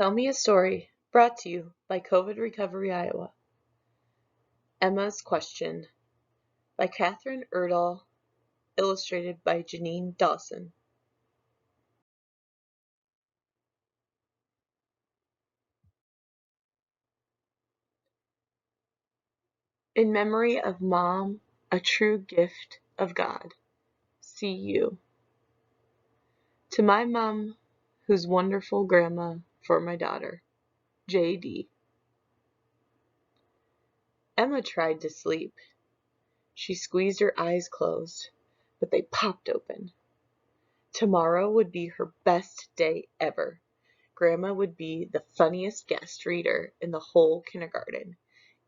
Tell Me a Story, brought to you by COVID Recovery Iowa. Emma's Question by Catherine Erdahl, illustrated by Janine Dawson. In memory of Mom, a true gift of God. See you. To my mom, who's wonderful grandma for my daughter, J.D. Emma tried to sleep. She squeezed her eyes closed, but they popped open. Tomorrow would be her best day ever. Grandma would be the funniest guest reader in the whole kindergarten,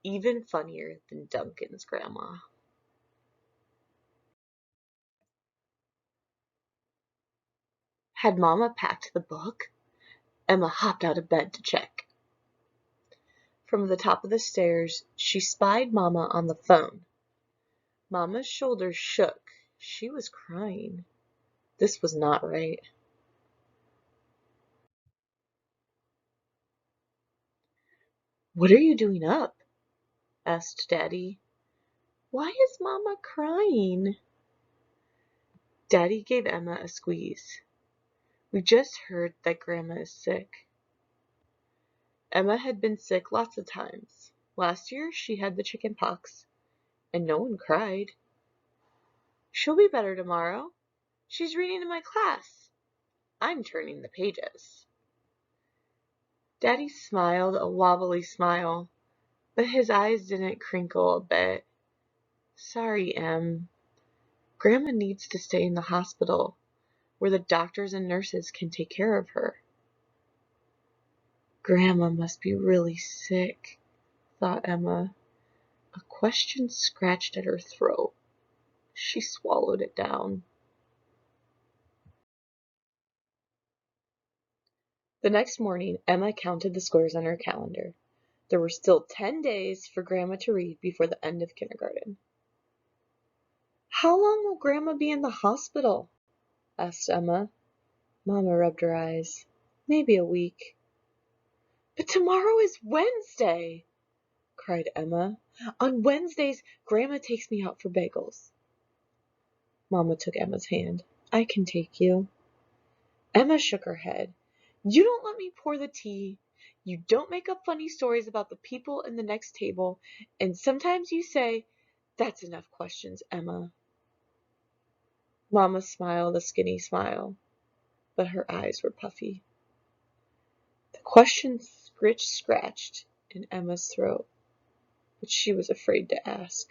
even funnier than Duncan's grandma. Had Mama packed the book? Emma hopped out of bed to check. From the top of the stairs, she spied Mama on the phone. Mama's shoulders shook. She was crying. This was not right. "What are you doing up?" asked Daddy. "Why is Mama crying?" Daddy gave Emma a squeeze. "We just heard that Grandma is sick." Emma had been sick lots of times. Last year she had the chicken pox, and no one cried. "She'll be better tomorrow. She's reading in my class. I'm turning the pages." Daddy smiled a wobbly smile, but his eyes didn't crinkle a bit. "Sorry, Em. Grandma needs to stay in the hospital, where the doctors and nurses can take care of her." Grandma must be really sick, thought Emma. A question scratched at her throat. She swallowed it down. The next morning, Emma counted the squares on her calendar. There were still 10 days for Grandma to read before the end of kindergarten. "How long will Grandma be in the hospital?" asked Emma. Mama rubbed her eyes. "Maybe a week." "But tomorrow is Wednesday!" cried Emma. "On Wednesdays, Grandma takes me out for bagels." Mama took Emma's hand. "I can take you." Emma shook her head. "You don't let me pour the tea. You don't make up funny stories about the people in the next table. And sometimes you say, 'That's enough questions, Emma.'" Mama smiled a skinny smile, but her eyes were puffy. The question scratched in Emma's throat, but she was afraid to ask.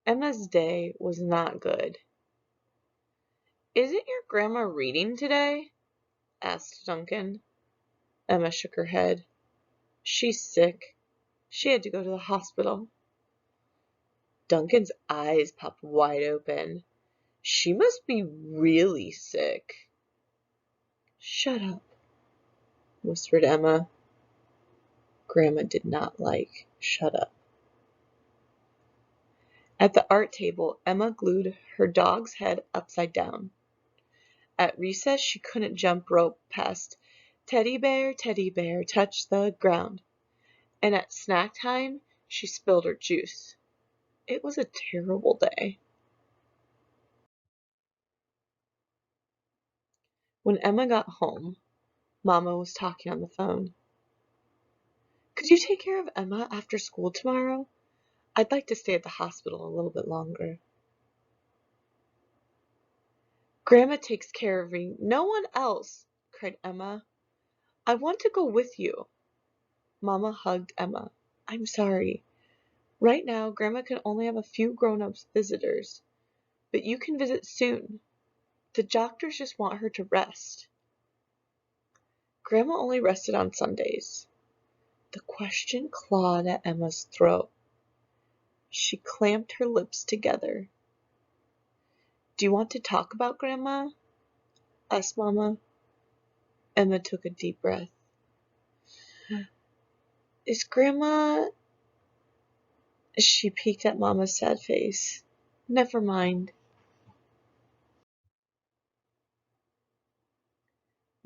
Emma's day was not good. "Isn't your grandma reading today?" asked Duncan. Emma shook her head. "She's sick. She had to go to the hospital." Duncan's eyes popped wide open. "She must be really sick." "Shut up," whispered Emma. Grandma did not like "shut up." At the art table, Emma glued her dog's head upside down. At recess, she couldn't jump rope past teddy bear, touch the ground. And at snack time, she spilled her juice. It was a terrible day. When Emma got home, Mama was talking on the phone. "Could you take care of Emma after school tomorrow? I'd like to stay at the hospital a little bit longer." "Grandma takes care of me, no one else," cried Emma. "I want to go with you." Mama hugged Emma. "I'm sorry. Right now, Grandma can only have a few grown-ups visitors, but you can visit soon. The doctors just want her to rest." Grandma only rested on Sundays. The question clawed at Emma's throat. She clamped her lips together. "Do you want to talk about Grandma?" asked Mama. Emma took a deep breath. "Is Grandma—" She peeked at Mama's sad face. "Never mind."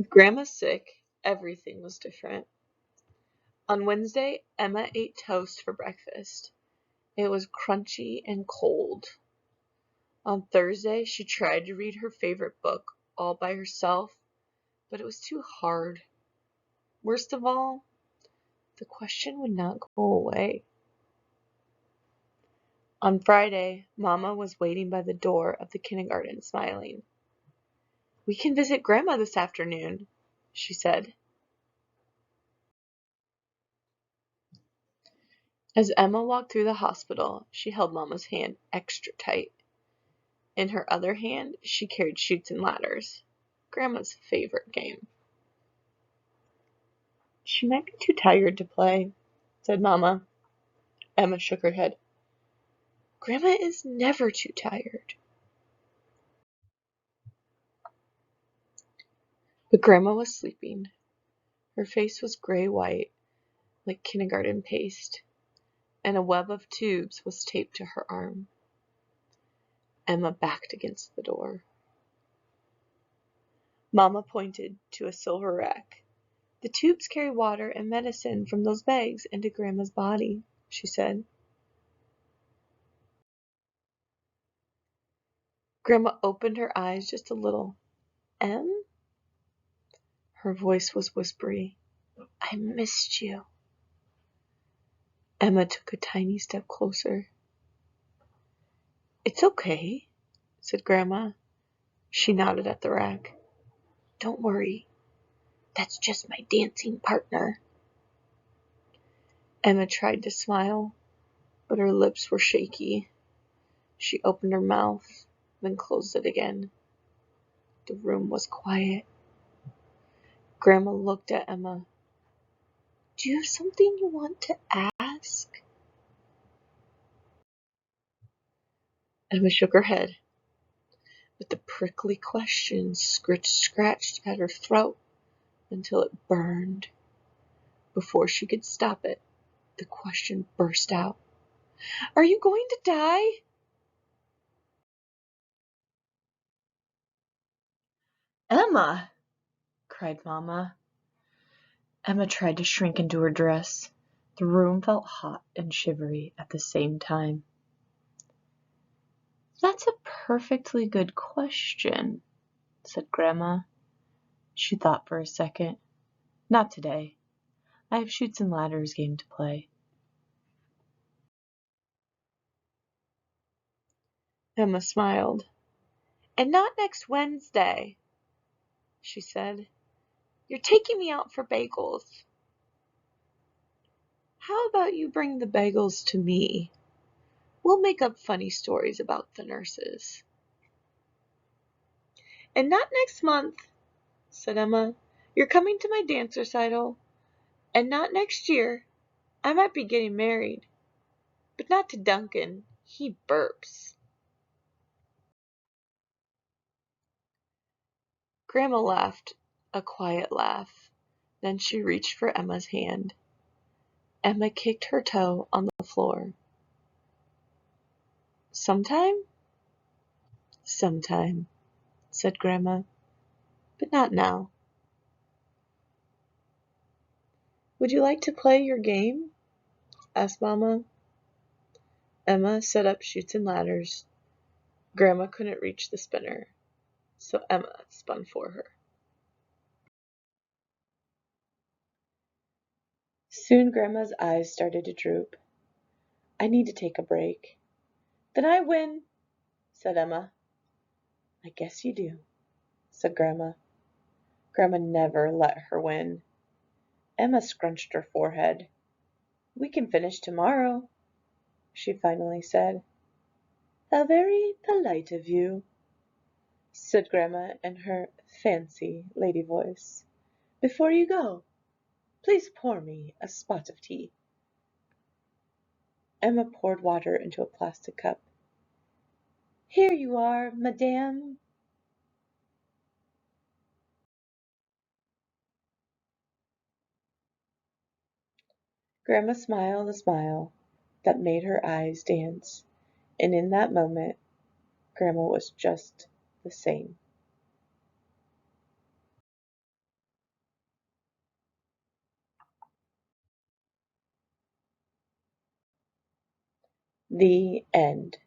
With Grandma sick, everything was different. On Wednesday, Emma ate toast for breakfast. It was crunchy and cold. On Thursday, she tried to read her favorite book all by herself, but it was too hard. Worst of all, the question would not go away. On Friday, Mama was waiting by the door of the kindergarten, smiling. "We can visit Grandma this afternoon," she said. As Emma walked through the hospital, she held Mama's hand extra tight. In her other hand, she carried Chutes and Ladders, Grandma's favorite game. "She might be too tired to play," said Mama. Emma shook her head. "Grandma is never too tired." But Grandma was sleeping. Her face was gray-white, like kindergarten paste, and a web of tubes was taped to her arm. Emma backed against the door. Mama pointed to a silver rack. "The tubes carry water and medicine from those bags into Grandma's body," she said. Grandma opened her eyes just a little. "Em?" Her voice was whispery. "I missed you." Emma took a tiny step closer. "It's okay," said Grandma. She nodded at the rack. "Don't worry. That's just my dancing partner." Emma tried to smile, but her lips were shaky. She opened her mouth, then closed it again. The room was quiet. Grandma looked at Emma. "Do you have something you want to ask?" Emma shook her head, but the prickly question scratched at her throat until it burned. Before she could stop it, the question burst out. "Are you going to die?" "Emma!" cried Mama. Emma tried to shrink into her dress. The room felt hot and shivery at the same time. "That's a perfectly good question," said Grandma. She thought for a second. "Not today. I have Chutes and Ladders game to play." Emma smiled. "And not next Wednesday," she said. "You're taking me out for bagels." "How about you bring the bagels to me? We'll make up funny stories about the nurses." "And not next month," said Emma. "You're coming to my dance recital. And not next year. I might be getting married. But not to Duncan. He burps." Grandma laughed, a quiet laugh. Then she reached for Emma's hand. Emma kicked her toe on the floor. "Sometime?" "Sometime," said Grandma. "But not now." "Would you like to play your game?" asked Mama. Emma set up Chutes and Ladders. Grandma couldn't reach the spinner, so Emma spun for her. Soon Grandma's eyes started to droop. "I need to take a break." "Then I win," said Emma. "I guess you do," said Grandma. Grandma never let her win. Emma scrunched her forehead. "We can finish tomorrow," she finally said. "How very polite of you," said Grandma in her fancy lady voice. "Before you go, please pour me a spot of tea." Emma poured water into a plastic cup. "Here you are, madame." Grandma smiled a smile that made her eyes dance, and in that moment, Grandma was just the same. The end.